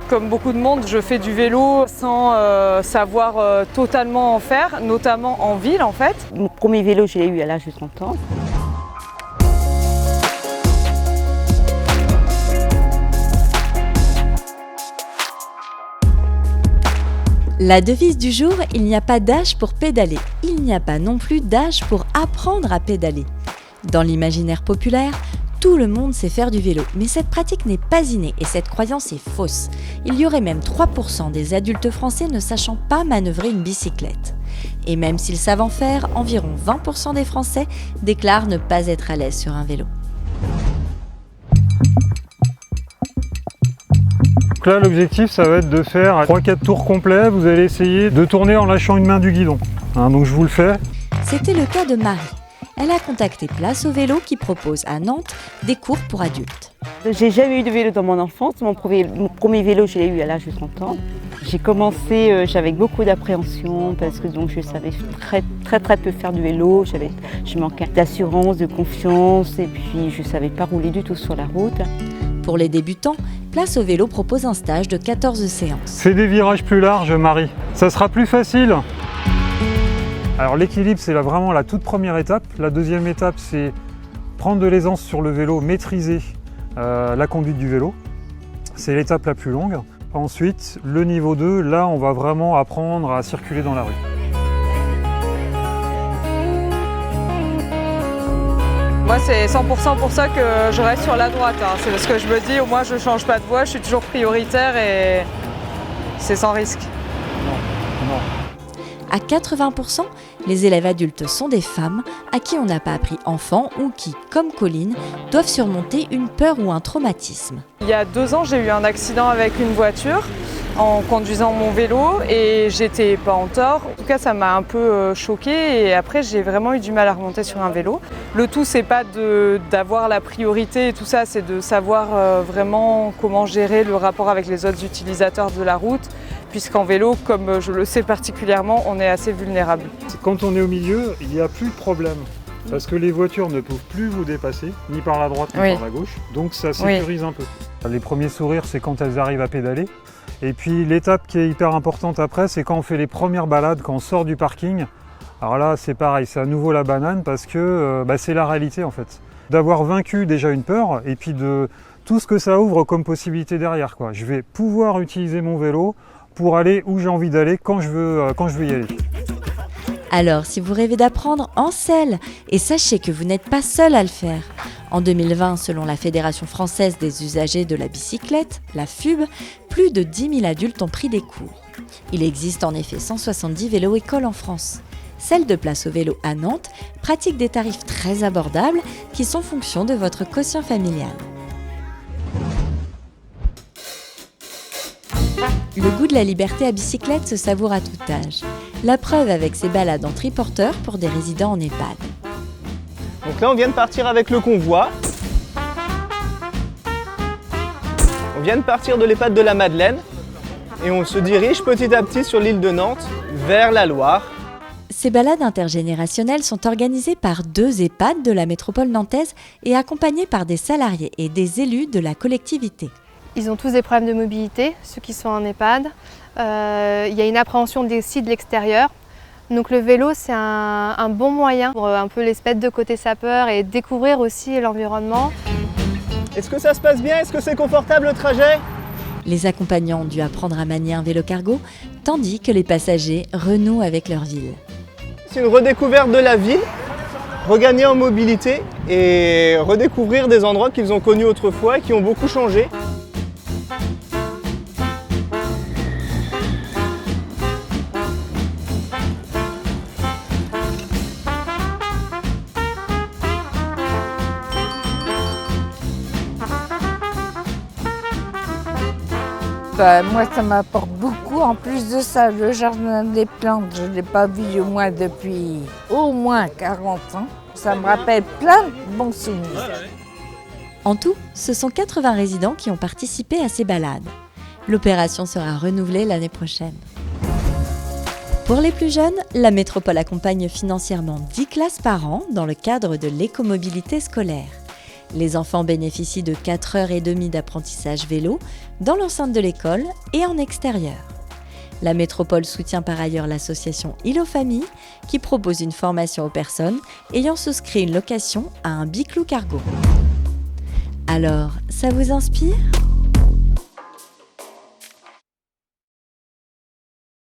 Comme beaucoup de monde, je fais du vélo sans savoir totalement en faire, notamment en ville en fait. Mon premier vélo, je l'ai eu à l'âge de 30 ans. La devise du jour, il n'y a pas d'âge pour pédaler. Il n'y a pas non plus d'âge pour apprendre à pédaler. Dans l'imaginaire populaire, tout le monde sait faire du vélo, mais cette pratique n'est pas innée et cette croyance est fausse. Il y aurait même 3% des adultes français ne sachant pas manœuvrer une bicyclette. Et même s'ils savent en faire, environ 20% des Français déclarent ne pas être à l'aise sur un vélo. Donc là, l'objectif, ça va être de faire 3-4 tours complets. Vous allez essayer de tourner en lâchant une main du guidon. Donc je vous le fais. C'était le cas de Marie. Elle a contacté Place au vélo qui propose à Nantes des cours pour adultes. J'ai jamais eu de vélo dans mon enfance. Mon premier vélo, je l'ai eu à l'âge de 30 ans. J'ai commencé, j'avais beaucoup d'appréhension parce que donc, je savais très peu faire du vélo. Je manquais d'assurance, de confiance et puis je ne savais pas rouler du tout sur la route. Pour les débutants, Place au vélo propose un stage de 14 séances. C'est des virages plus larges, Marie. Ça sera plus facile. Alors l'équilibre, c'est vraiment la toute première étape. La deuxième étape, c'est prendre de l'aisance sur le vélo, maîtriser la conduite du vélo. C'est l'étape la plus longue. Ensuite, le niveau 2, là, on va vraiment apprendre à circuler dans la rue. Moi, c'est 100% pour ça que je reste sur la droite. C'est parce que je me dis, au moins, je ne change pas de voie, je suis toujours prioritaire et c'est sans risque. Non. À 80%, les élèves adultes sont des femmes à qui on n'a pas appris enfant ou qui, comme Colline, doivent surmonter une peur ou un traumatisme. Il y a 2 ans, j'ai eu un accident avec une voiture en conduisant mon vélo et j'étais pas en tort. En tout cas, ça m'a un peu choquée et après, j'ai vraiment eu du mal à remonter sur un vélo. Le tout, c'est pas d'avoir la priorité et tout ça, c'est de savoir vraiment comment gérer le rapport avec les autres utilisateurs de la route. Puisqu'en vélo, comme je le sais particulièrement, on est assez vulnérable. Quand on est au milieu, il n'y a plus de problème. Parce que les voitures ne peuvent plus vous dépasser, ni par la droite, ni par la gauche. Donc ça sécurise un peu. Les premiers sourires, c'est quand elles arrivent à pédaler. Et puis l'étape qui est hyper importante après, c'est quand on fait les premières balades, quand on sort du parking. Alors là, c'est pareil, c'est à nouveau la banane parce que c'est la réalité en fait. D'avoir vaincu déjà une peur et puis de tout ce que ça ouvre comme possibilité derrière, quoi. Je vais pouvoir utiliser mon vélo pour aller où j'ai envie d'aller quand je veux y aller. Alors, si vous rêvez d'apprendre, en selle et sachez que vous n'êtes pas seul à le faire. En 2020, selon la Fédération française des usagers de la bicyclette, la FUB, plus de 10 000 adultes ont pris des cours. Il existe en effet 170 vélo-écoles en France. Celle de Place au vélo à Nantes pratique des tarifs très abordables qui sont fonction de votre quotient familial. Le goût de la liberté à bicyclette se savoure à tout âge. La preuve avec ses balades en triporteur pour des résidents en EHPAD. Donc là, on vient de partir avec le convoi. On vient de partir de l'EHPAD de la Madeleine et on se dirige petit à petit sur l'île de Nantes vers la Loire. Ces balades intergénérationnelles sont organisées par 2 EHPAD de la métropole nantaise et accompagnées par des salariés et des élus de la collectivité. Ils ont tous des problèmes de mobilité, ceux qui sont en EHPAD. Il y a une appréhension aussi de l'extérieur. Donc le vélo, c'est un bon moyen pour un peu les se mettre de côté sa peur et découvrir aussi l'environnement. Est-ce que ça se passe bien? Est-ce que c'est confortable le trajet? Les accompagnants ont dû apprendre à manier un vélo cargo, tandis que les passagers renouent avec leur ville. C'est une redécouverte de la ville, regagner en mobilité et redécouvrir des endroits qu'ils ont connus autrefois et qui ont beaucoup changé. Moi, ça m'apporte beaucoup. En plus de ça, le jardin des plantes, je ne l'ai pas vu au moins 40 ans. Ça me rappelle plein de bons souvenirs. En tout, ce sont 80 résidents qui ont participé à ces balades. L'opération sera renouvelée l'année prochaine. Pour les plus jeunes, la métropole accompagne financièrement 10 classes par an dans le cadre de l'écomobilité scolaire. Les enfants bénéficient de 4h30 d'apprentissage vélo dans l'enceinte de l'école et en extérieur. La métropole soutient par ailleurs l'association Île aux Familles qui propose une formation aux personnes ayant souscrit une location à un Biclou Cargo. Alors, ça vous inspire ?